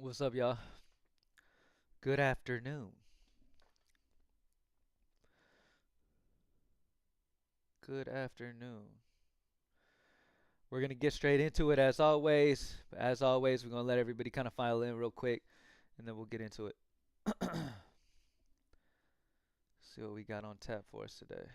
What's up, y'all? Good afternoon. Good afternoon. We're gonna get straight into it as always. As always, we're gonna let everybody kind of file in real quick, and then we'll get into it. See what we got on tap for us today.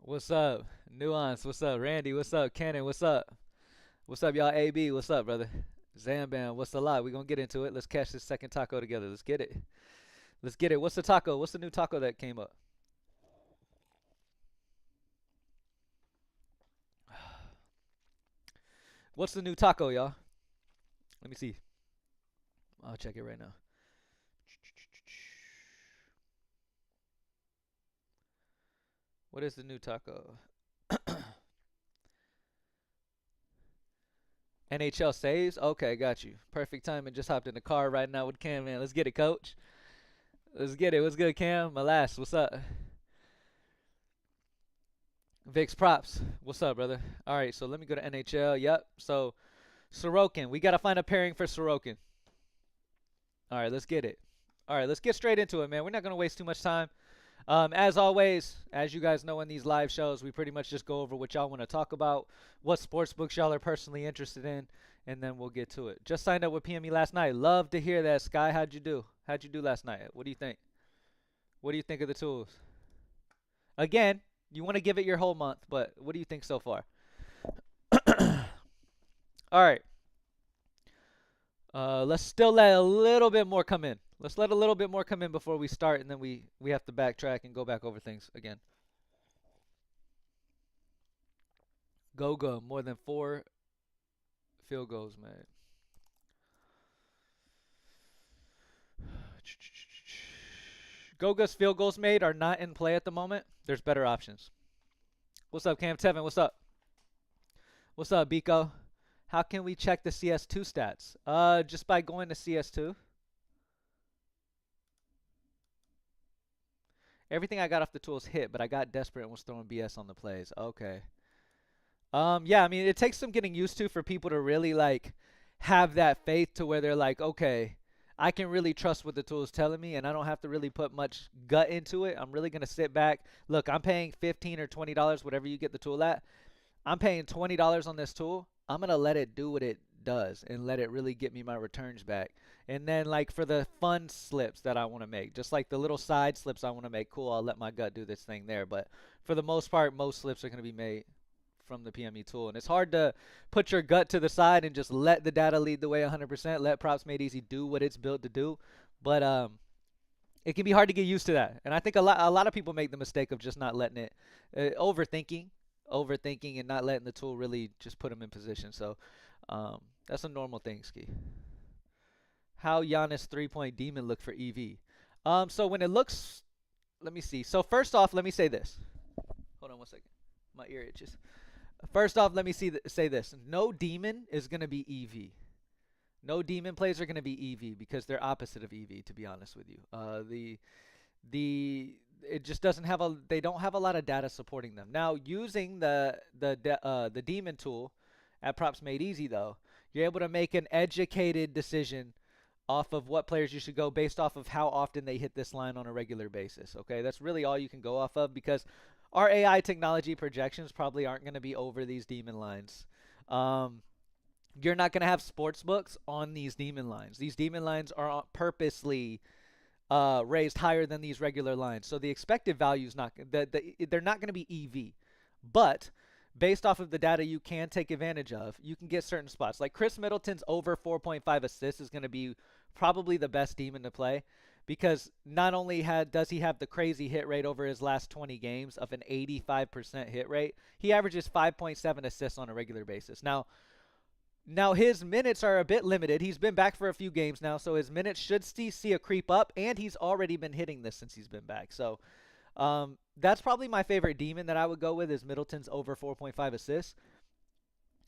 What's up, Nuance? What's up, Randy? What's up, Cannon? What's up? What's up, y'all? AB, what's up, brother? Zamban, what's the lot? We're gonna get into it. Let's catch this second taco together. Let's get it. Let's get it. What's the taco? What's the new taco that came up? What's the new taco, y'all? Let me see. I'll check it right now. What is the new taco? NHL saves? Okay, got you. Perfect timing. Just hopped in the car right now with Cam, man. Let's get it, coach. Let's get it. What's good, Cam? My last. What's up? Vix props. What's up, brother? All right, so let me go to NHL. Yep. So Sorokin. We got to find a pairing for Sorokin. All right, let's get it. All right, let's get straight into it, man. We're not going to waste too much time. As always, as you guys know in these live shows, we pretty much just go over what y'all want to talk about, what sports books y'all are personally interested in, and then we'll get to it. Just signed up with PME last night. Love to hear that, Sky. How'd you do? How'd you do last night? What do you think? What do you think of the tools? Again, you want to give it your whole month, but what do you think so far? All right. Let's still let a little bit more come in. Let's let a little bit more come in before we start, and then we have to backtrack and go back over things again. Goga, more than 4 field goals made. Goga's field goals made are not in play at the moment. There's better options. What's up, Cam Tevin? What's up? What's up, Biko? How can we check the CS2 stats? Just by going to CS2. Everything I got off the tools hit, but I got desperate and was throwing BS on the plays. Okay. Yeah, I mean, it takes some getting used to for people to really like have that faith to where they're like, okay, I can really trust what the tool is telling me, and I don't have to really put much gut into it. I'm really gonna sit back. Look, I'm paying $15 or $20, whatever you get the tool at. I'm paying $20 on this tool. I'm gonna let it do what it does and let it really get me my returns back. And then like for the fun slips that I want to make, just like the little side slips I want to make, cool, I'll let my gut do this thing there. But for the most part, most slips are gonna be made from the PME tool. And it's hard to put your gut to the side and just let the data lead the way 100%. Let props made easy do what it's built to do. But it can be hard to get used to that. And I think a lot of people make the mistake of just not letting it overthinking and not letting the tool really just put them in position. So that's a normal thing, Ski. How Giannis 3-point demon look for EV? So when it looks, let me see. So first off, let me say this. Hold on one second. My ear itches. First off, let me say this. No demon is going to be EV. No demon plays are going to be EV because they're opposite of EV, to be honest with you. It just doesn't have they don't have a lot of data supporting them. Now, using the demon tool at Props Made Easy though, you're able to make an educated decision off of what players you should go based off of how often they hit this line on a regular basis. Okay, that's really all you can go off of because our AI technology projections probably aren't going to be over these demon lines. You're not going to have sports books on these demon lines. These demon lines are purposely raised higher than these regular lines. So the expected value is not, they're not going to be EV. But based off of the data you can take advantage of, you can get certain spots. Like Chris Middleton's over 4.5 assists is going to be probably the best demon to play because not only does he have the crazy hit rate over his last 20 games of an 85% hit rate, he averages 5.7 assists on a regular basis. Now his minutes are a bit limited. He's been back for a few games now, so his minutes should see a creep up, and he's already been hitting this since he's been back. So that's probably my favorite demon that I would go with is Middleton's over 4.5 assists.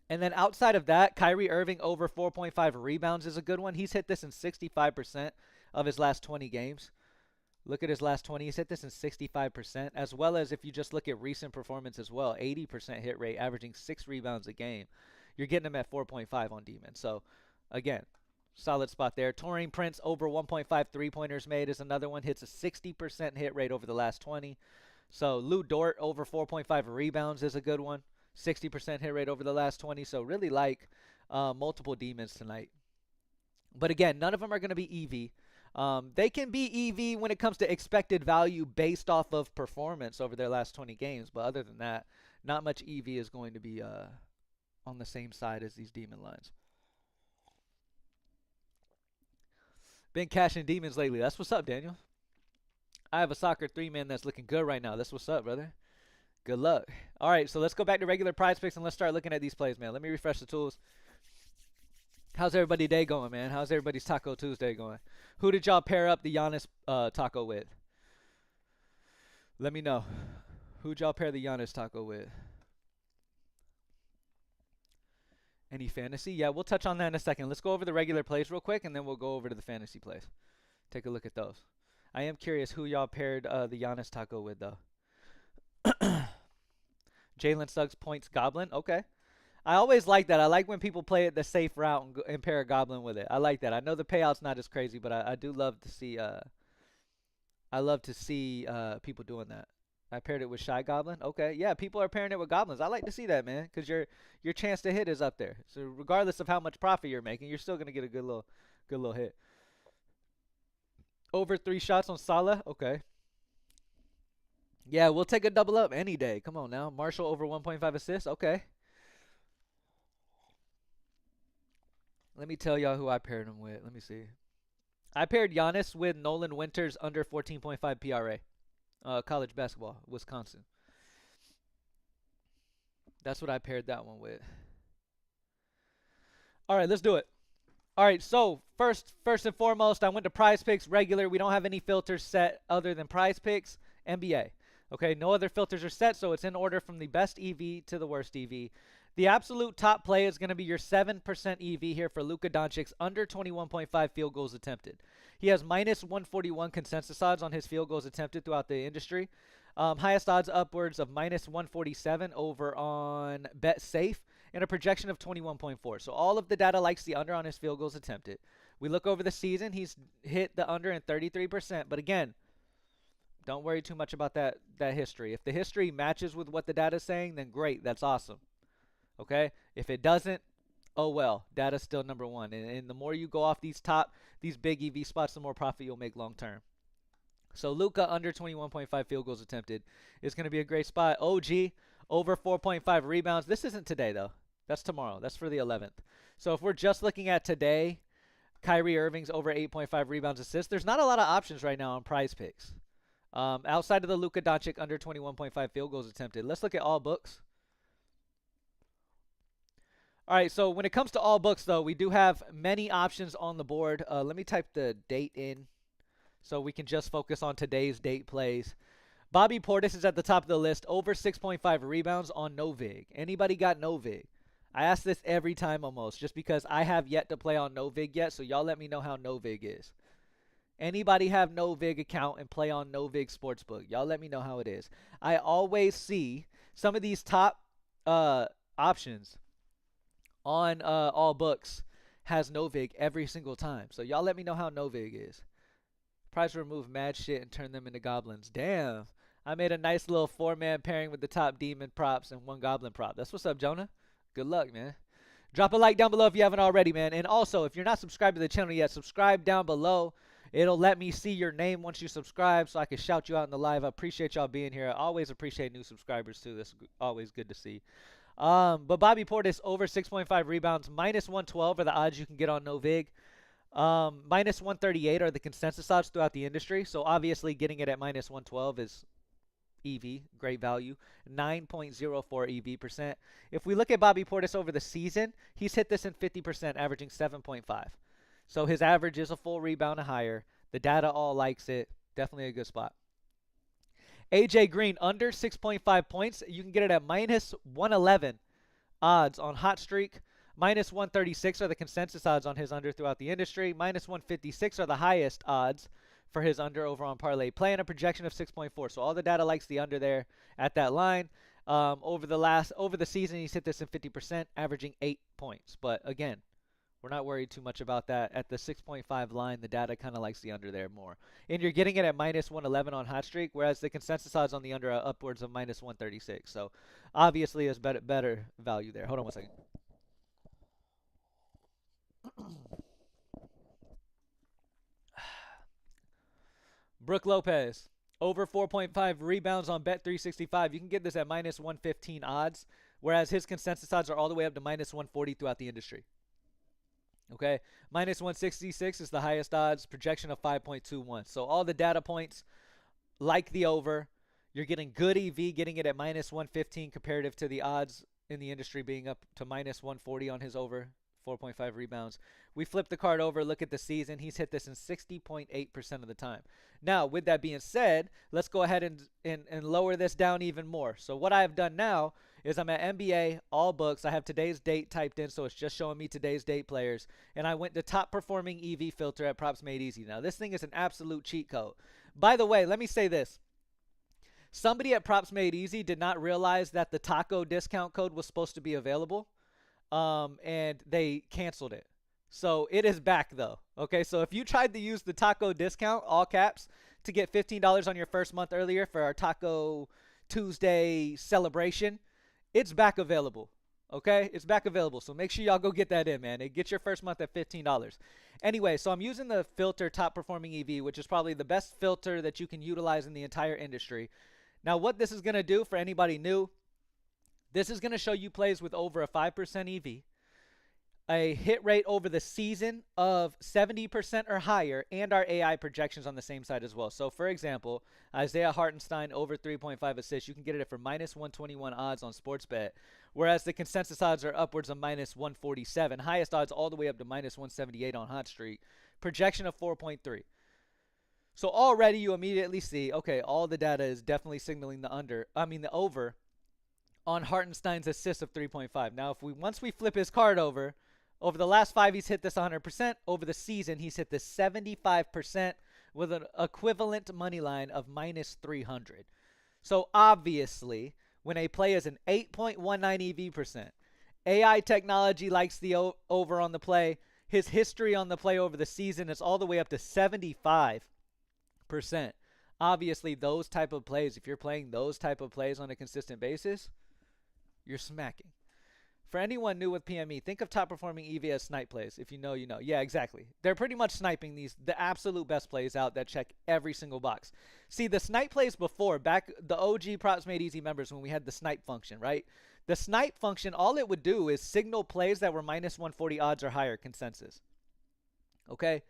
And then outside of that, Kyrie Irving over 4.5 rebounds is a good one. He's hit this in 65% of his last 20 games. Look at his last 20. He's hit this in 65%, as well as if you just look at recent performance as well, 80% hit rate, averaging 6 rebounds a game. You're getting him at 4.5 on Demon. So, again, solid spot there. Taurean Prince over 1.5 three-pointers made is another one. Hits a 60% hit rate over the last 20. So, Lou Dort over 4.5 rebounds is a good one. 60% hit rate over the last 20. So, really like multiple Demons tonight. But again, none of them are going to be EV. They can be EV when it comes to expected value based off of performance over their last 20 games. But other than that, not much EV is going to be on the same side as these Demon lines. Been cashing Demons lately. That's what's up, Daniel. I have a soccer 3-man that's looking good right now. That's what's up, brother. Good luck. All right, so let's go back to regular PrizePicks and let's start looking at these plays, man. Let me refresh the tools. How's everybody's day going, man? How's everybody's Taco Tuesday going? Who did y'all pair up the Giannis taco with? Let me know. Who'd y'all pair the Giannis taco with? Any fantasy? Yeah, we'll touch on that in a second. Let's go over the regular plays real quick, and then we'll go over to the fantasy plays. Take a look at those. I am curious who y'all paired the Giannis taco with, though. Jalen Suggs points Goblin. Okay. I always like that. I like when people play it the safe route and pair a Goblin with it. I like that. I know the payout's not as crazy, but I do love to see people doing that. I paired it with Shy Goblin. Okay, yeah, people are pairing it with Goblins. I like to see that, man, because your chance to hit is up there. So regardless of how much profit you're making, you're still gonna get a good little hit. Over 3 shots on Salah. Okay. Yeah, we'll take a double up any day. Come on now. Marshall over 1.5 assists. Okay. Let me tell y'all who I paired him with. Let me see. I paired Giannis with Nolan Winters under 14.5 PRA. College basketball, Wisconsin. That's what I paired that one with. All right, let's do it. All right, so first and foremost, I went to PrizePicks regular. We don't have any filters set other than PrizePicks, NBA. Okay, no other filters are set, so it's in order from the best EV to the worst EV. The absolute top play is going to be your 7% EV here for Luka Doncic, under 21.5 field goals attempted. He has minus 141 consensus odds on his field goals attempted throughout the industry. Highest odds upwards of minus 147 over on BetSafe, and a projection of 21.4. So all of the data likes the under on his field goals attempted. We look over the season, he's hit the under in 33%. But again, don't worry too much about that history. If the history matches with what the data is saying, then great, that's awesome. Okay? If it doesn't, oh well, data's still number one. And the more you go off these big EV spots, the more profit you'll make long term. So Luka under 21.5 field goals attempted is going to be a great spot. OG over 4.5 rebounds. This isn't today though. That's tomorrow. That's for the 11th. So if we're just looking at today, Kyrie Irving's over 8.5 rebounds assists. There's not a lot of options right now on PrizePicks. Outside of the Luka Doncic under 21.5 field goals attempted. Let's look at all books. All right, so when it comes to all books, though, we do have many options on the board. Let me type the date in so we can just focus on today's date plays. Bobby Portis is at the top of the list, over 6.5 rebounds on no vig. Anybody got no vig? I ask this every time almost, just because I have yet to play on no vig yet, so y'all let me know how no vig is. Anybody have no vig account and play on no vig sportsbook? Y'all let me know how it is. I always see some of these top options on all books has no vig every single time. So y'all let me know how no vig is. Price remove mad shit and turn them into goblins. Damn. I made a nice little 4-man pairing with the top demon props and 1 goblin prop. That's what's up, Jonah. Good luck, man. Drop a like down below if you haven't already, man. And also, if you're not subscribed to the channel yet, subscribe down below. It'll let me see your name once you subscribe so I can shout you out in the live. I appreciate y'all being here. I always appreciate new subscribers, too. That's always good to see. But Bobby Portis over 6.5 rebounds, minus 112 are the odds you can get on no vig. Minus 138 are the consensus odds throughout the industry. So obviously getting it at minus 112 is EV, great value. 9.04 EV percent. If we look at Bobby Portis over the season, he's hit this in 50%, averaging 7.5. So his average is a full rebound or higher. The data all likes it. Definitely a good spot. AJ Green under 6.5 points. You can get it at minus 111 odds on hot streak. Minus 136 are the consensus odds on his under throughout the industry. Minus 156 are the highest odds for his under over on parlay play, and a projection of 6.4. So all the data likes the under there at that line. Over the season, he's hit this in 50%, averaging 8 points. But again, we're not worried too much about that. At the 6.5 line, the data kind of likes the under there more. And you're getting it at minus 111 on hot streak, whereas the consensus odds on the under are upwards of minus 136. So obviously, is better value there. Hold on one second. Brooke Lopez, over 4.5 rebounds on Bet365. You can get this at minus 115 odds, whereas his consensus odds are all the way up to minus 140 throughout the industry. Okay, minus 166 is the highest odds, projection of 5.21. So all the data points like the over. You're getting good EV, getting it at minus 115 comparative to the odds in the industry being up to minus 140 on his over 4.5 rebounds. We flip the card over, look at the season. He's hit this in 60.8% of the time. Now, with that being said, let's go ahead and lower this down even more. So what I have done now is I'm at NBA, all books. I have today's date typed in, so it's just showing me today's date players. And I went to top performing EV filter at Props Made Easy. Now, this thing is an absolute cheat code. By the way, let me say this. Somebody at Props Made Easy did not realize that the taco discount code was supposed to be available, and they canceled it. So it is back, though. Okay, so if you tried to use the taco discount, all caps, to get $15 on your first month earlier for our Taco Tuesday celebration, it's back available. Okay, it's back available. So make sure y'all go get that in, man. And get your first month at $15. Anyway, so I'm using the filter top performing EV, which is probably the best filter that you can utilize in the entire industry. Now, what this is going to do for anybody new, this is going to show you plays with over a 5% EV, a hit rate over the season of 70% or higher, and our AI projections on the same side as well. So, for example, Isaiah Hartenstein over 3.5 assists, you can get it for minus 121 odds on Sportsbet, whereas the consensus odds are upwards of minus 147. Highest odds all the way up to minus 178 on Hot Streak. Projection of 4.3. So already you immediately see, okay, all the data is definitely signaling the over on Hartenstein's assists of 3.5. Now, once we flip his card over the last 5, he's hit this 100%. Over the season, he's hit this 75% with an equivalent money line of minus 300. So obviously, when a play is an 8.19 EV percent, AI technology likes the over on the play. His history on the play over the season is all the way up to 75%. Obviously, those type of plays, if you're playing those type of plays on a consistent basis, you're smacking. For anyone new with PME, think of top performing EV as snipe plays. If you know, you know. Yeah, exactly. They're pretty much sniping the absolute best plays out that check every single box. See, the snipe plays before, back the OG Props Made Easy members when we had the snipe function, right? The snipe function, all it would do is signal plays that were minus 140 odds or higher consensus. Okay?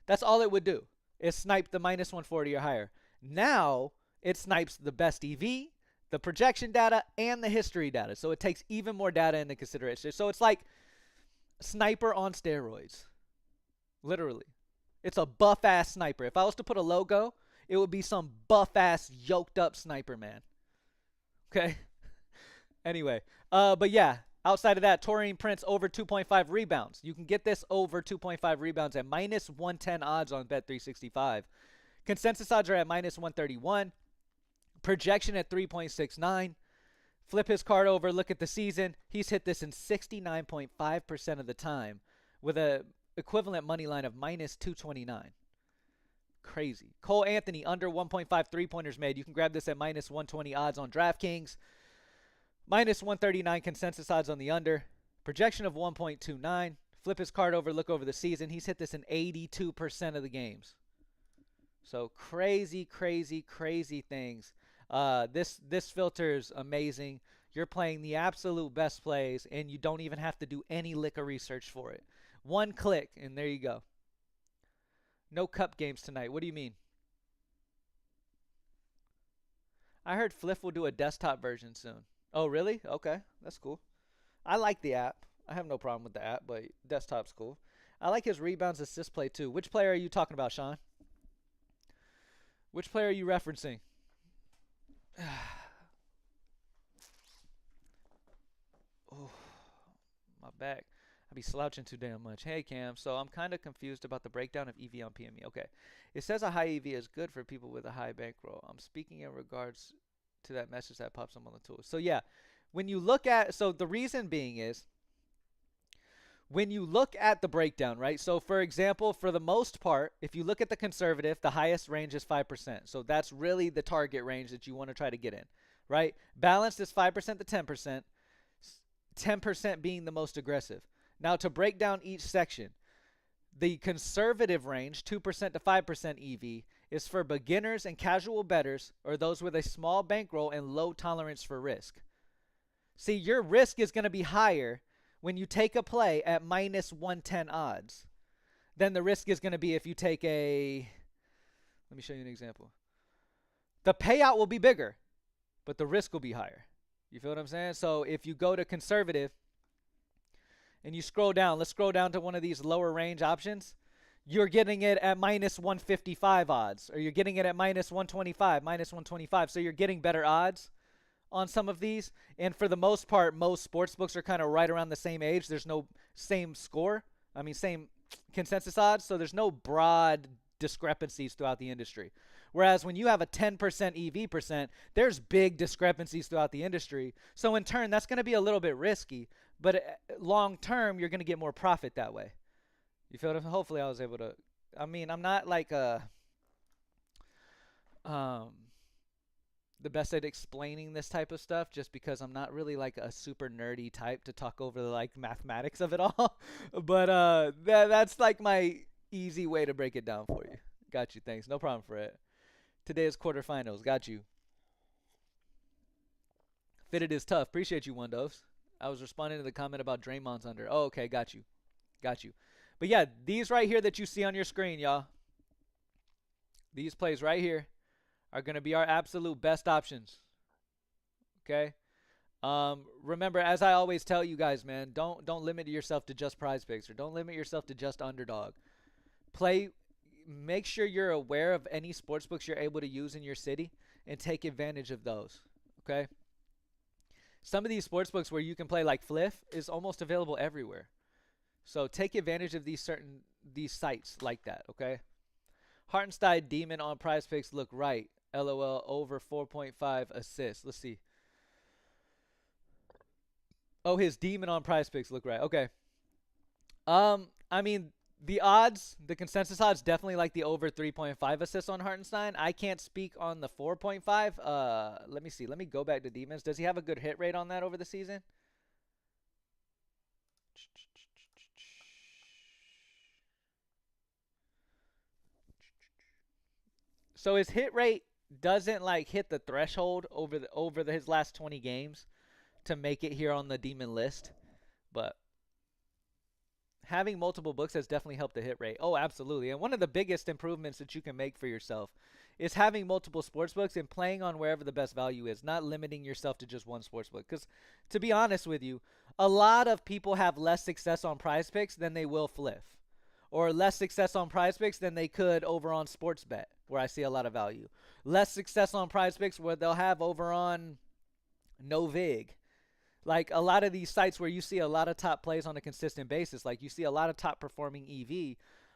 That's all it would do, is snipe the minus 140 or higher. Now, it snipes the best EV, the projection data, and the history data. So it takes even more data into consideration. So it's like sniper on steroids. Literally. It's a buff-ass sniper. If I was to put a logo, it would be some buff-ass, yoked-up sniper, man. Okay? Anyway. But yeah, outside of that, Torian Prince over 2.5 rebounds. You can get this over 2.5 rebounds at minus 110 odds on Bet365. Consensus odds are at minus 131. Projection at 3.69. Flip his card over, look at the season. He's hit this in 69.5% of the time with a equivalent money line of minus 229. Crazy. Cole Anthony under 1.5 3-pointers made. You can grab this at minus 120 odds on DraftKings. Minus 139 consensus odds on the under. Projection of 1.29. Flip his card over, look over the season. He's hit this in 82% of the games. So crazy, crazy, crazy things. This filter is amazing. You're playing the absolute best plays, and you don't even have to do any lick of research for it. One click, and there you go. No cup games tonight. What do you mean? I heard Fliff will do a desktop version soon. Oh, really? Okay, that's cool. I like the app. I have no problem with the app, but desktop's cool. I like his rebounds assist play, too. Which player are you talking about, Sean? Which player are you referencing? Oh. back. I be slouching too damn much. Hey, Cam. So I'm kind of confused about the breakdown of EV on PME. Okay. It says a high EV is good for people with a high bankroll. I'm speaking in regards to that message that pops up on the tool. So yeah, when you look at, so the reason being is, when you look at the breakdown, right? So for example, for the most part, if you look at the conservative, the highest range is 5%. So that's really the target range that you want to try to get in, right? Balanced is 5% to 10%, 10% being the most aggressive. Now to break down each section, the conservative range, 2% to 5% EV, is for beginners and casual bettors or those with a small bankroll and low tolerance for risk. See, your risk is going to be higher when you take a play at minus 110 odds than the risk is going to be if you take a, let me show you an example. The payout will be bigger, but the risk will be higher. You feel what I'm saying? So if you go to conservative and you scroll down, let's scroll down to one of these lower range options. You're getting it at minus 155 odds, or you're getting it at minus 125, minus 125. So you're getting better odds on some of these. And for the most part, most sports books are kind of right around the same age. There's no same score. I mean, same consensus odds. So there's no broad discrepancies throughout the industry. Whereas when you have a 10% EV percent, there's big discrepancies throughout the industry. So in turn, that's going to be a little bit risky. But long term, you're going to get more profit that way. You feel it? Hopefully I was able to. I mean, I'm not like the best at explaining this type of stuff, just because I'm not really like a super nerdy type to talk over the like mathematics of it all. But that's like my easy way to break it down for you. Got you. Thanks. No problem, Fred. Today is quarterfinals. Got you. Fitted is tough. Appreciate you, Wondos. I was responding to the comment about Draymond's under. Oh, okay. Got you. Got you. But yeah, these right here that you see on your screen, y'all. These plays right here are going to be our absolute best options. Okay? Remember, as I always tell you guys, man, don't limit yourself to just PrizePicks, or don't limit yourself to just underdog. Make sure you're aware of any sports books you're able to use in your city and take advantage of those. Okay? Some of these sports books where you can play like Fliff is almost available everywhere. So take advantage of these sites like that, okay? Hartenstein Demon on PrizePicks look right. LOL over 4.5 assists. Let's see. Oh, his Demon on PrizePicks look right. Okay. I mean, the odds, the consensus odds definitely like the over 3.5 assists on Hartenstein. I can't speak on the 4.5. Let me see. Let me go back to Demons. Does he have a good hit rate on that over the season? So his hit rate doesn't like hit the threshold over his last 20 games to make it here on the Demon list, but having multiple books has definitely helped the hit rate. Oh, absolutely. And one of the biggest improvements that you can make for yourself is having multiple sports books and playing on wherever the best value is, not limiting yourself to just one sports book. Because to be honest with you, a lot of people have less success on PrizePicks than they will Fliff, or less success on PrizePicks than they could over on SportsBet, where I see a lot of value. Less success on PrizePicks where they'll have over on Novig. Like a lot of these sites where you see a lot of top plays on a consistent basis, like you see a lot of top performing EV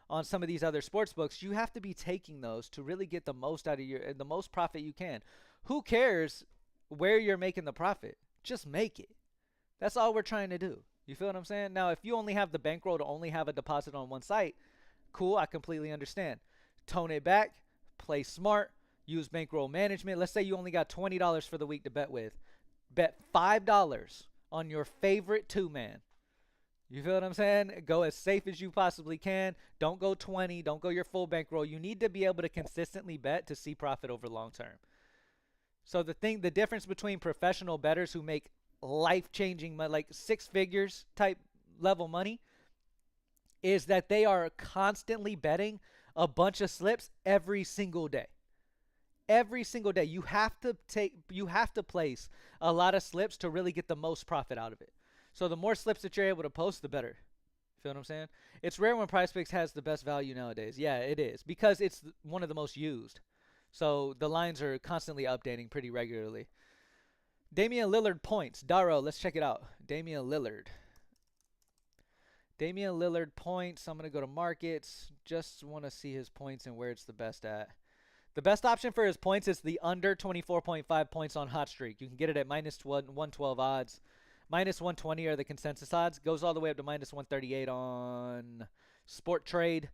on some of these other sports books, you have to be taking those to really get the most out of the most profit you can. Who cares where you're making the profit? Just make it. That's all we're trying to do. You feel what I'm saying? Now, if you only have the bankroll to only have a deposit on one site, cool, I completely understand. Tone it back, play smart, use bankroll management. Let's say you only got $20 for the week to bet with. Bet $5 on your favorite two-man. You feel what I'm saying? Go as safe as you possibly can. Don't go 20. Don't go your full bankroll. You need to be able to consistently bet to see profit over long term. So the difference between professional bettors who make life-changing, like six figures type level money, is that they are constantly betting a bunch of slips every single day. Every single day. You have to place a lot of slips to really get the most profit out of it. So the more slips that you're able to post, the better. Feel what I'm saying? It's rare when PrizePicks has the best value nowadays. Yeah, it is, because it's one of the most used. So the lines are constantly updating pretty regularly. Damian Lillard points. Daro, let's check it out. Damian Lillard. Damian Lillard points. I'm going to go to markets. Just want to see his points and where it's the best at. The best option for his points is the under 24.5 points on hot streak. You can get it at minus 112 odds. Minus 120 are the consensus odds. Goes all the way up to minus 138 on Sport Trade.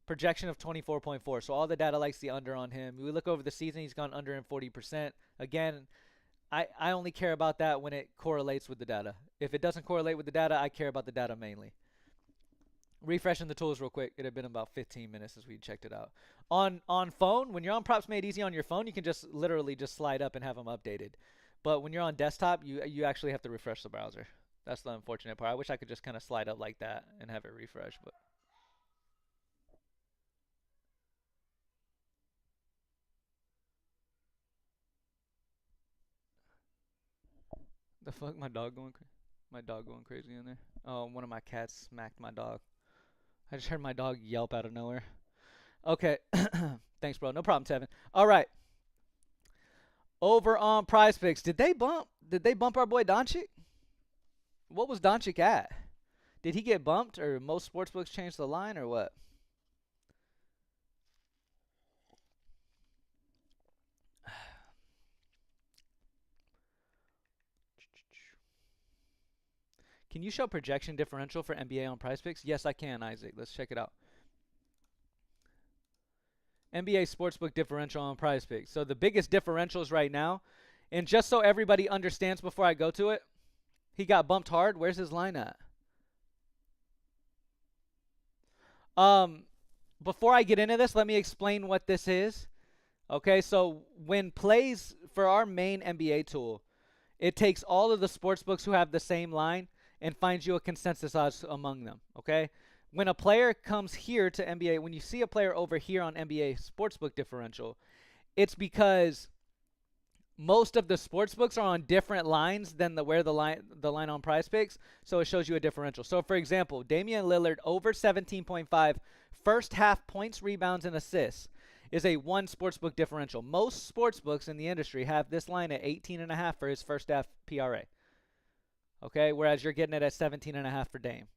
Projection of 24.4. So all the data likes the under on him. We look over the season, he's gone under in 40%. Again, I only care about that when it correlates with the data. If it doesn't correlate with the data, I care about the data mainly. Refreshing the tools real quick. It had been about 15 minutes since we checked it out. On phone, when you're on Props Made Easy on your phone, you can just literally just slide up and have them updated. But when you're on desktop, you actually have to refresh the browser. That's the unfortunate part. I wish I could just kind of slide up like that and have it refresh, but the fuck, my dog going crazy in there. Oh, one of my cats smacked my dog. I just heard my dog yelp out of nowhere. Okay. Thanks, bro. No problem, Tevin. All right. Over on PrizePicks. Did they bump our boy Doncic? What was Doncic at? Did he get bumped, or most sportsbooks changed the line, or what? Can you show projection differential for NBA on PrizePicks? Yes, I can, Isaac. Let's check it out. NBA sportsbook differential on PrizePicks. So the biggest differentials right now, and just so everybody understands before I go to it, he got bumped hard. Where's his line at? Before I get into this, let me explain what this is. Okay, so when plays for our main NBA tool, it takes all of the sportsbooks who have the same line and finds you a consensus odds among them, okay? When a player comes here to NBA, when you see a player over here on NBA sportsbook differential, it's because most of the sportsbooks are on different lines than the line on PrizePicks, so it shows you a differential. So for example, Damian Lillard over 17.5 first half points, rebounds, and assists is a 1 sportsbook differential. Most sportsbooks in the industry have this line at 18.5 for his first half PRA. Okay, whereas you're getting it at 17.5 for Dame.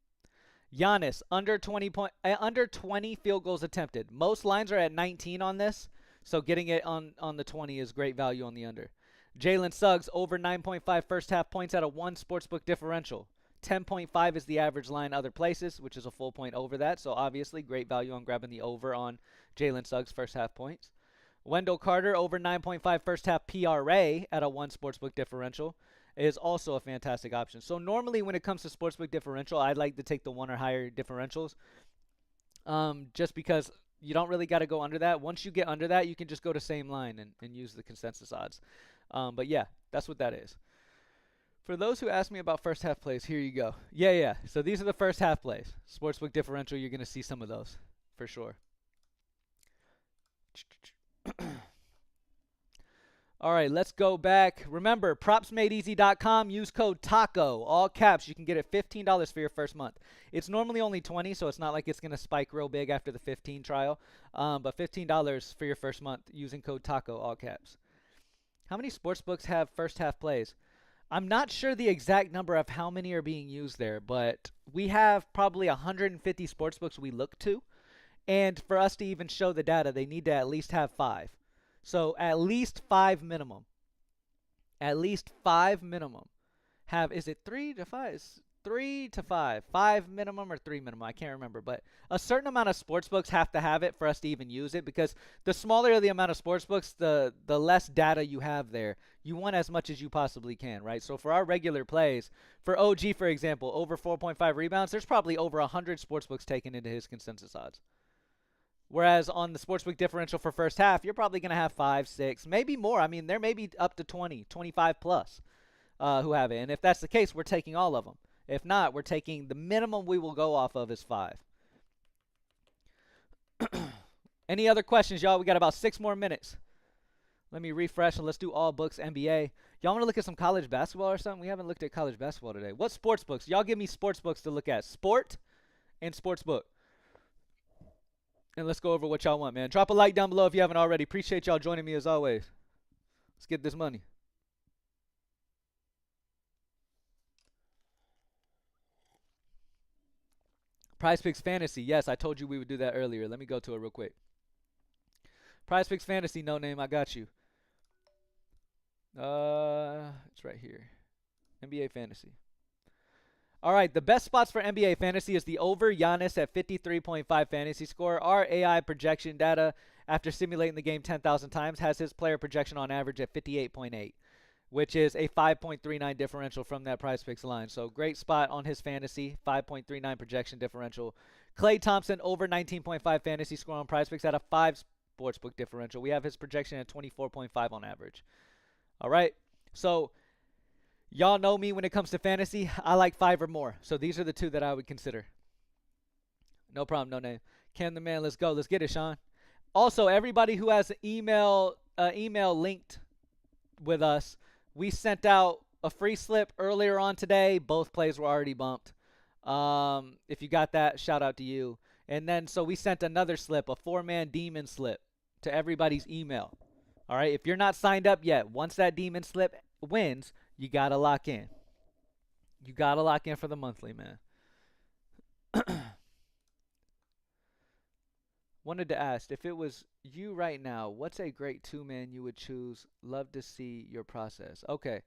Giannis under 20 field goals attempted. Most lines are at 19 on this, so getting it on the 20 is great value on the under. Jalen Suggs over 9.5 first half points at a 1 sportsbook differential. 10.5 is the average line other places, which is a full point over that. So obviously great value on grabbing the over on Jalen Suggs first half points. Wendell Carter over 9.5 first half PRA at a 1 sportsbook differential is also a fantastic option. So normally when it comes to sportsbook differential, I'd like to take the 1 or higher differentials, just because you don't really got to go under that. Once you get under that, you can just go to same line and use the consensus odds. But yeah, that's what that is. For those who ask me about first half plays, here you go. Yeah. So these are the first half plays. Sportsbook differential, you're going to see some of those for sure. All right, let's go back. Remember, propsmadeeasy.com. Use code TACO, all caps. You can get it $15 for your first month. It's normally only $20, so it's not like it's going to spike real big after the 15 trial. But $15 for your first month using code TACO, all caps. How many sportsbooks have first half plays? I'm not sure the exact number of how many are being used there, but we have probably 150 sportsbooks we look to. And for us to even show the data, they need to at least have 5. So at least 5 minimum. At least 5 minimum. Is it 3 to 5? 3 to 5. 5 minimum or 3 minimum. I can't remember. But a certain amount of sportsbooks have to have it for us to even use it, because the smaller the amount of sportsbooks, the less data you have there. You want as much as you possibly can, right? So for our regular plays, for OG, for example, over 4.5 rebounds, there's probably over 100 sportsbooks taken into his consensus odds. Whereas on the sportsbook differential for first half, you're probably going to have 5, 6, maybe more. I mean, there may be up to 20, 25 plus who have it. And if that's the case, we're taking all of them. If not, we're taking the minimum we will go off of is 5. Any other questions, y'all? We got about 6 more minutes. Let me refresh and let's do all books NBA. Y'all want to look at some college basketball or something? We haven't looked at college basketball today. What sports books? Y'all give me sports books to look at. Sport and sports book. And let's go over what y'all want, man. Drop a like down below if you haven't already. Appreciate y'all joining me as always. Let's get this money. PrizePicks Fantasy. Yes, I told you we would do that earlier. Let me go to it real quick. PrizePicks Fantasy, no name. I got you. It's right here. NBA Fantasy. All right, the best spots for NBA Fantasy is the over Giannis at 53.5 fantasy score. Our AI projection data, after simulating the game 10,000 times, has his player projection on average at 58.8, which is a 5.39 differential from that PrizePicks line. So great spot on his fantasy, 5.39 projection differential. Klay Thompson over 19.5 fantasy score on PrizePicks at a 5 sportsbook differential. We have his projection at 24.5 on average. All right, so y'all know me when it comes to fantasy. I like 5 or more. So these are the 2 that I would consider. No problem, no name. Ken the man, let's go. Let's get it, Sean. Also, everybody who has an email linked with us, we sent out a free slip earlier on today. Both plays were already bumped. If you got that, shout out to you. And then so we sent another slip, a 4-man demon slip, to everybody's email. All right, if you're not signed up yet, once that demon slip wins, you got to lock in. You got to lock in for the monthly, man. Wanted to ask, if it was you right now, what's a great 2-man you would choose? Love to see your process. Okay.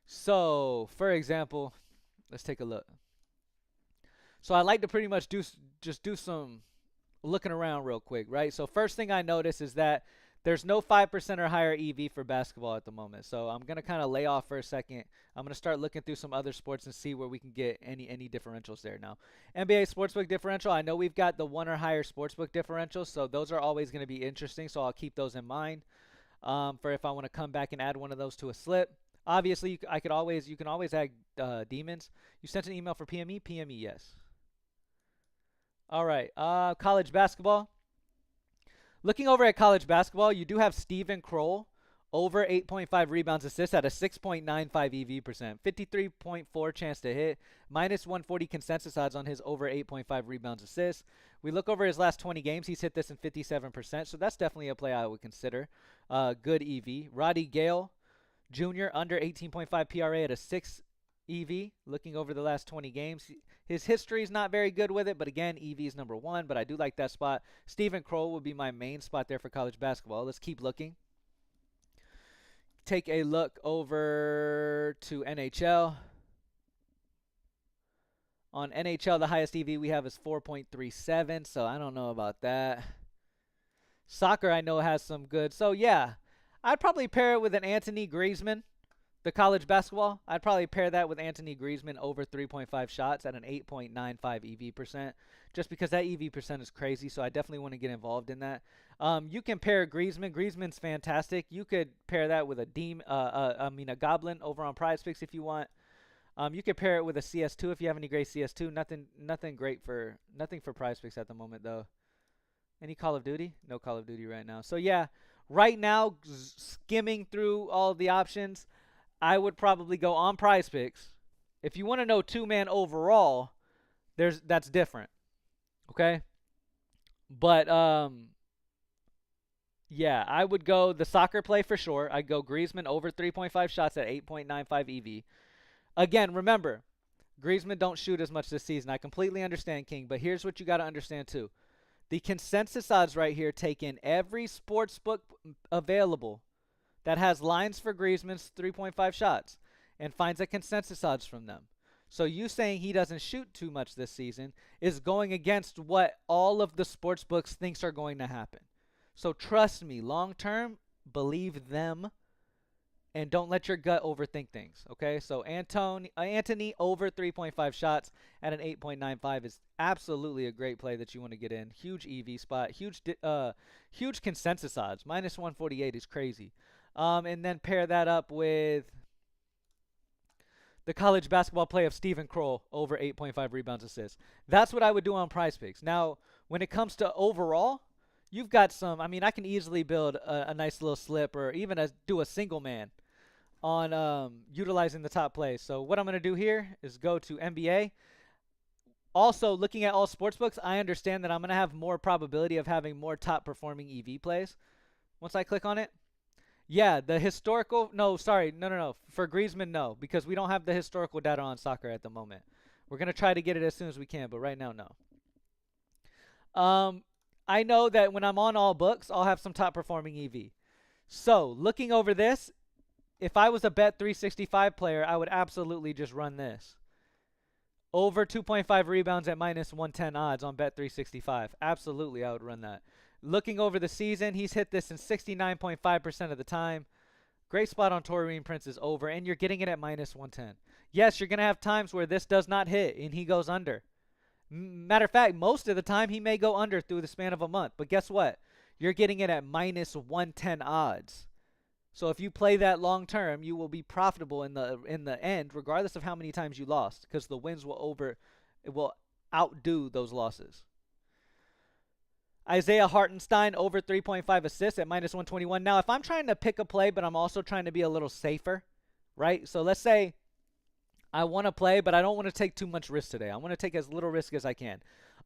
So, for example, let's take a look. So I like to pretty much do some looking around real quick, right? So first thing I notice is that there's no 5% or higher EV for basketball at the moment. So I'm going to kind of lay off for a second. I'm going to start looking through some other sports and see where we can get any differentials there now. NBA sportsbook differential, I know we've got the 1 or higher sportsbook differentials, so those are always going to be interesting, so I'll keep those in mind for if I want to come back and add one of those to a slip. Obviously, you can always add demons. You sent an email for PME? PME, yes. All right, college basketball. Looking over at college basketball, you do have Steven Kroll over 8.5 rebounds assists at a 6.95 EV percent, 53.4 chance to hit, minus 140 consensus odds on his over 8.5 rebounds assists. We look over his last 20 games, he's hit this in 57%, so that's definitely a play I would consider. Good EV. Roddy Gale Jr. under 18.5 PRA at a 6 EV. Looking over the last 20 games, his history is not very good with it, but again, EV is number 1, but I do like that spot. Steven Kroll would be my main spot there for college basketball. Let's keep looking. Take a look over to NHL. On NHL, the highest EV we have is 4.37, so I don't know about that. Soccer, I know, has some good. So, yeah, I'd probably pair it with an Anthony Griezmann. The college basketball, I'd probably pair that with Anthony Griezmann over 3.5 shots at an 8.95 EV percent, just because that EV percent is crazy, so I definitely want to get involved in that. You can pair Griezmann. Griezmann's fantastic. You could pair that with a Goblin over on PrizePicks if you want. You could pair it with a CS2 if you have any great CS2. Nothing for PrizePicks at the moment, though. Any Call of Duty? No Call of Duty right now. So, yeah, right now, skimming through all the options, I would probably go on PrizePicks. If you want to know 2-man overall, that's different. Okay? But yeah, I would go the soccer play for sure. I'd go Griezmann over 3.5 shots at 8.95 EV. Again, remember, Griezmann don't shoot as much this season. I completely understand, King, but here's what you got to understand too. The consensus odds right here take in every sports book available that has lines for Griezmann's 3.5 shots and finds a consensus odds from them. So you saying he doesn't shoot too much this season is going against what all of the sports books thinks are going to happen. So trust me, long term, believe them and don't let your gut overthink things, okay? So Anthony over 3.5 shots at an 8.95 is absolutely a great play that you want to get in. Huge EV spot, huge consensus odds. Minus 148 is crazy. And then pair that up with the college basketball play of Steven Kroll over 8.5 rebounds assists. That's what I would do on PrizePicks. Now, when it comes to overall, you've got some. I mean, I can easily build a nice little slip or even do a single man on utilizing the top plays. So what I'm going to do here is go to NBA. Also, looking at all sportsbooks, I understand that I'm going to have more probability of having more top performing EV plays once I click on it. Yeah, the historical, no. For Griezmann, no, because we don't have the historical data on soccer at the moment. We're going to try to get it as soon as we can, but right now, no. Um, I know that when I'm on all books, I'll have some top performing EV. So looking over this, if I was a Bet 365 player, I would absolutely just run this. Over 2.5 rebounds at minus 110 odds on Bet 365. Absolutely, I would run that. Looking over the season, he's hit this in 69.5% of the time. Great spot on Torian Prince is over, and you're getting it at minus 110. Yes, you're going to have times where this does not hit and he goes under. Matter of fact, most of the time he may go under through the span of a month. But guess what? You're getting it at minus 110 odds. So if you play that long term, you will be profitable in the end, regardless of how many times you lost, because the wins will outdo those losses. Isaiah Hartenstein over 3.5 assists at minus 121. Now, if I'm trying to pick a play, but I'm also trying to be a little safer, right? So let's say I want to play, but I don't want to take too much risk today. I want to take as little risk as I can.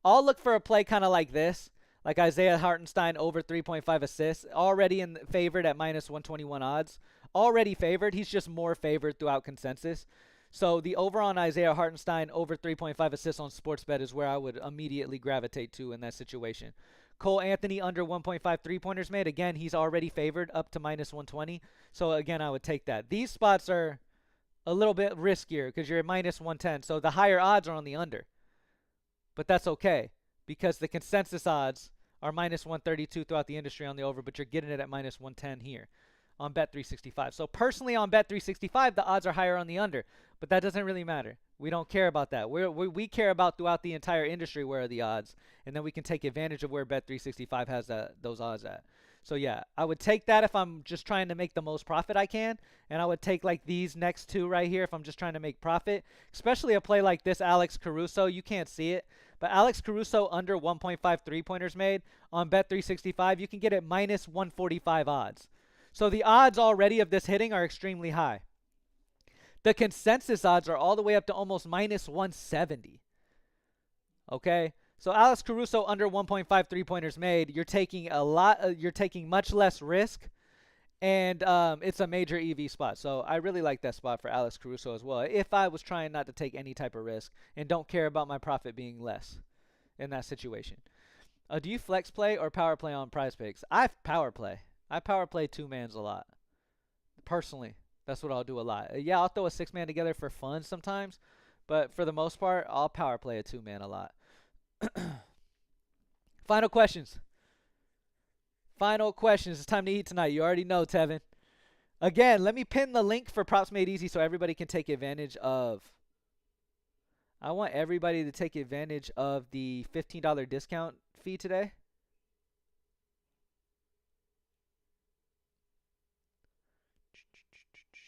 I'll look for a play kind of like this, like Isaiah Hartenstein over 3.5 assists, already favored at minus 121 odds. Already favored. He's just more favored throughout consensus. So the over on Isaiah Hartenstein over 3.5 assists on Sportsbet is where I would immediately gravitate to in that situation. Cole Anthony under 1.5 3-pointers made. Again, he's already favored up to minus 120. So again, I would take that. These spots are a little bit riskier because you're at minus 110. So the higher odds are on the under. But that's okay because the consensus odds are minus 132 throughout the industry on the over, but you're getting it at minus 110 here on Bet 365. So personally on Bet 365, the odds are higher on the under, but that doesn't really matter. We don't care about that. We care about throughout the entire industry where are the odds, and then we can take advantage of where Bet 365 has those odds at. So yeah, I would take that if I'm just trying to make the most profit I can, and I would take like these next two right here if I'm just trying to make profit, especially a play like this Alex Caruso. You can't see it, but Alex Caruso under 1.5 3-pointers made on Bet 365, you can get it minus 145 odds. So the odds already of this hitting are extremely high. The consensus odds are all the way up to almost minus 170. Okay? So Alex Caruso under 1.5 3-pointers made, you're taking you're taking much less risk, and it's a major EV spot. So I really like that spot for Alex Caruso as well. If I was trying not to take any type of risk and don't care about my profit being less in that situation. Do you flex play or power play on PrizePicks? I power play. I power play 2-mans a lot. Personally, that's what I'll do a lot. Yeah, I'll throw a 6-man together for fun sometimes, but for the most part, I'll power play a 2-man a lot. Final questions. Final questions. It's time to eat tonight. You already know, Tevin. Again, let me pin the link for Props Made Easy so everybody can take advantage of. I want everybody to take advantage of the $15 discount fee today.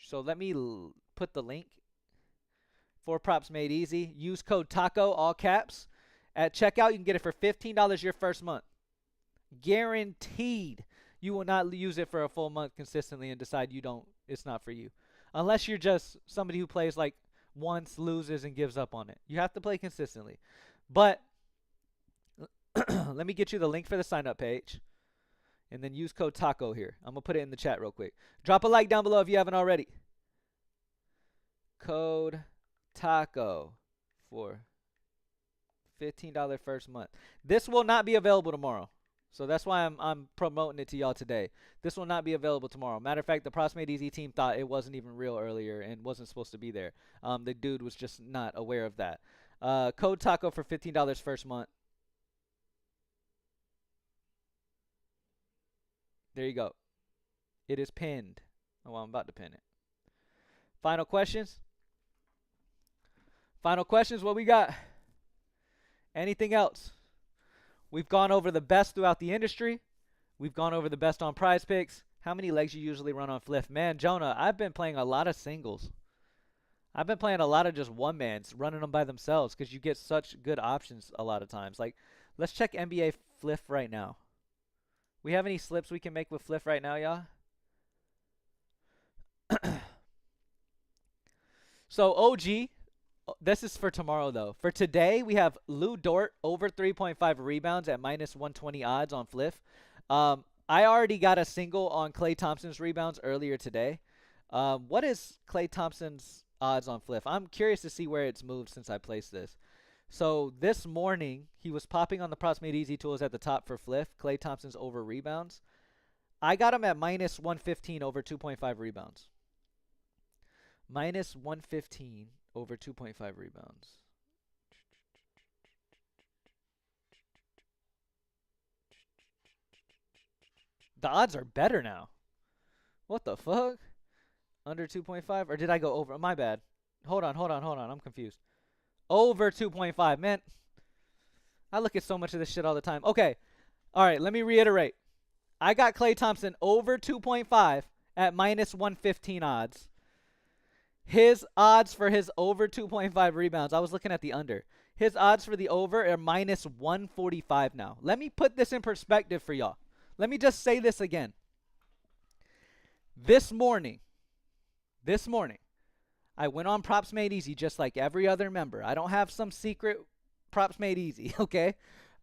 So let me put the link for Props Made Easy. Use code TACO, all caps. At checkout, you can get it for $15 your first month. Guaranteed. You will not use it for a full month consistently and decide it's not for you. Unless you're just somebody who plays like once, loses, and gives up on it. You have to play consistently. But let me get you the link for the sign up page. And then use code TACO here. I'm going to put it in the chat real quick. Drop a like down below if you haven't already. Code TACO for $15 first month. This will not be available tomorrow. So that's why I'm promoting it to y'all today. This will not be available tomorrow. Matter of fact, the Props Made Easy team thought it wasn't even real earlier and wasn't supposed to be there. The dude was just not aware of that. Code TACO for $15 first month. There you go. It is pinned. Oh, well, I'm about to pin it. Final questions? Final questions, what we got? Anything else? We've gone over the best throughout the industry. We've gone over the best on PrizePicks. How many legs you usually run on Fliff? Man, Jonah, I've been playing a lot of singles. I've been playing a lot of just 1-mans, running them by themselves because you get such good options a lot of times. Like, let's check NBA Fliff right now. We have any slips we can make with Fliff right now, y'all? So, OG, this is for tomorrow, though. For today, we have Lou Dort over 3.5 rebounds at minus 120 odds on Fliff. I already got a single on Klay Thompson's rebounds earlier today. What is Klay Thompson's odds on Fliff? I'm curious to see where it's moved since I placed this. So this morning, he was popping on the props made easy tools at the top for Fliff. Klay Thompson's over rebounds. I got him at minus 115 over 2.5 rebounds. Minus 115 over 2.5 rebounds. The odds are better now. What the fuck? Under 2.5? Or did I go over? My bad. Hold on. I'm confused. Over 2.5. Man, I look at so much of this shit all the time. Okay. All right, let me reiterate. I got Klay Thompson over 2.5 at minus 115 odds. His odds for his over 2.5 rebounds, I was looking at the under. His odds for the over are minus 145 now. Let me put this in perspective for y'all. Let me just say this again. This morning, I went on Props Made Easy just like every other member. I don't have some secret Props Made Easy, okay?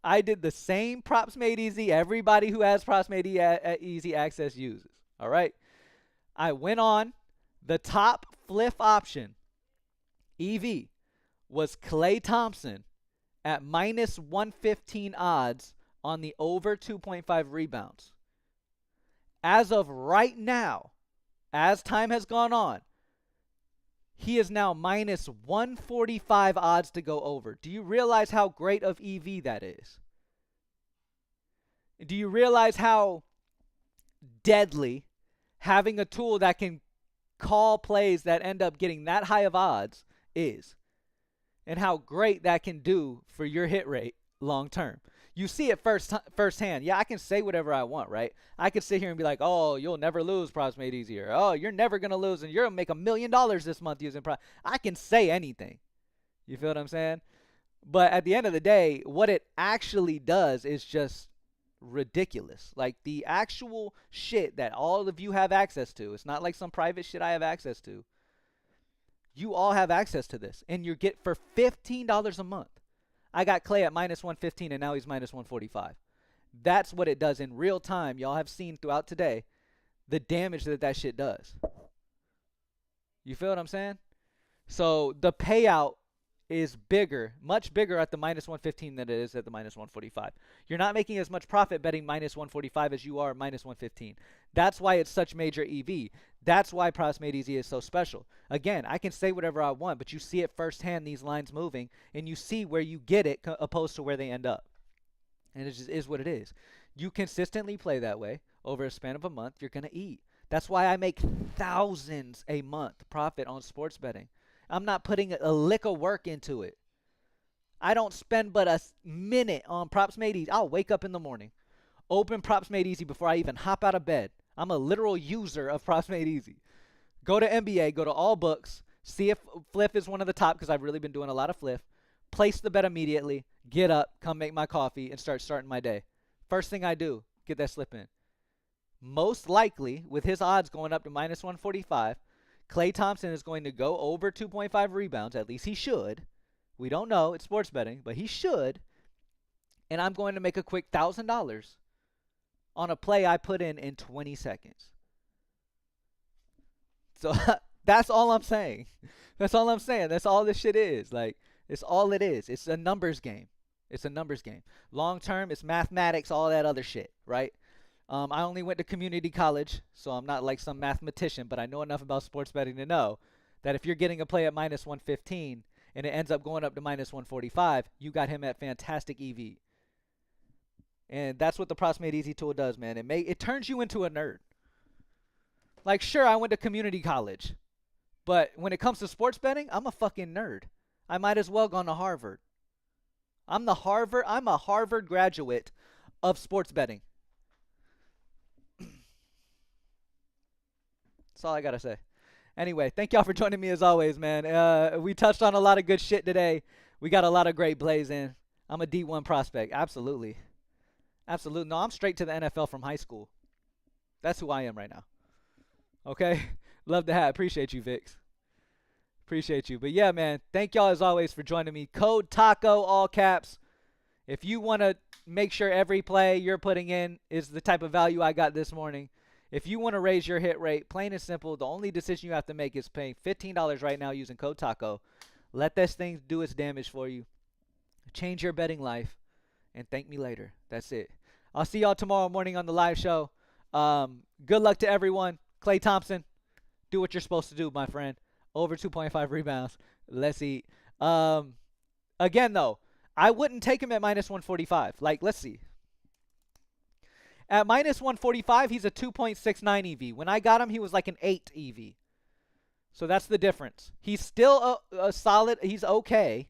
I did the same Props Made Easy everybody who has Props Made Easy access uses, all right? I went on the top Fliff option, EV, was Klay Thompson at minus 115 odds on the over 2.5 rebounds. As of right now, as time has gone on, he is now minus 145 odds to go over. Do you realize how great of EV that is? Do you realize how deadly having a tool that can call plays that end up getting that high of odds is? And how great that can do for your hit rate long term. You see it firsthand. Yeah, I can say whatever I want, right? I could sit here and be like, oh, you'll never lose Props Made Easier. Oh, you're never going to lose, and you're going to make $1 million this month using Props. I can say anything. You feel what I'm saying? But at the end of the day, what it actually does is just ridiculous. Like the actual shit that all of you have access to. It's not like some private shit I have access to. You all have access to this, and you get for $15 a month. I got Klay at minus 115, and now he's minus 145. That's what it does in real time. Y'all have seen throughout today the damage that shit does. You feel what I'm saying? So the payout is bigger, much bigger at the minus 115 than it is at the minus 145. You're not making as much profit betting minus 145 as you are minus 115. That's why it's such major EV. That's why Props Made Easy is so special. Again, I can say whatever I want, but you see it firsthand, these lines moving, and you see where you get it opposed to where they end up. And it just is what it is. You consistently play that way over a span of a month, you're going to eat. That's why I make thousands a month profit on sports betting. I'm not putting a lick of work into it. I don't spend but a minute on Props Made Easy. I'll wake up in the morning, open Props Made Easy before I even hop out of bed. I'm a literal user of Props Made Easy. Go to NBA, go to all books, see if Fliff is one of the top because I've really been doing a lot of Fliff. Place the bet immediately, get up, come make my coffee, and starting my day. First thing I do, get that slip in. Most likely, with his odds going up to minus 145, Klay Thompson is going to go over 2.5 rebounds. At least he should. We don't know. It's sports betting, but he should. And I'm going to make a quick $1,000 on a play I put in 20 seconds. So that's all I'm saying. That's all I'm saying. That's all this shit is. Like, it's all it is. It's a numbers game. It's a numbers game. Long term, it's mathematics, all that other shit, right? I only went to community college, so I'm not like some mathematician, but I know enough about sports betting to know that if you're getting a play at minus 115 and it ends up going up to minus 145, you got him at fantastic EV. And that's what the Props Made Easy tool does, man. It turns you into a nerd. Like, sure, I went to community college, but when it comes to sports betting, I'm a fucking nerd. I might as well gone to Harvard. I'm a Harvard graduate of sports betting. That's all I got to say. Anyway, thank y'all for joining me as always, man. We touched on a lot of good shit today. We got a lot of great plays in. I'm a D1 prospect. Absolutely. Absolutely. No, I'm straight to the NFL from high school. That's who I am right now. Okay? Love to have. Appreciate you, Vix. Appreciate you. But yeah, man, thank y'all as always for joining me. Code TACO, all caps. If you want to make sure every play you're putting in is the type of value I got this morning, if you want to raise your hit rate, plain and simple, the only decision you have to make is paying $15 right now using code TACO. Let this thing do its damage for you. Change your betting life and thank me later. That's it. I'll see y'all tomorrow morning on the live show. Good luck to everyone. Klay Thompson, do what you're supposed to do, my friend. Over 2.5 rebounds. Let's eat. Again, though, I wouldn't take him at minus 145. Like, let's see. At minus 145, he's a 2.69 EV. When I got him, he was like an 8 EV. So that's the difference. He's still a solid. He's okay.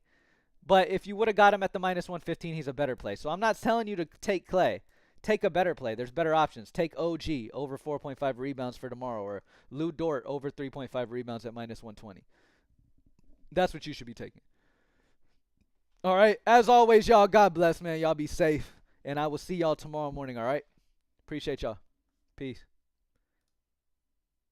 But if you would have got him at the minus 115, he's a better play. So I'm not telling you to take Klay. Take a better play. There's better options. Take OG over 4.5 rebounds for tomorrow, or Lou Dort over 3.5 rebounds at minus 120. That's what you should be taking. All right. As always, y'all, God bless, man. Y'all be safe. And I will see y'all tomorrow morning, all right? Appreciate y'all. Peace.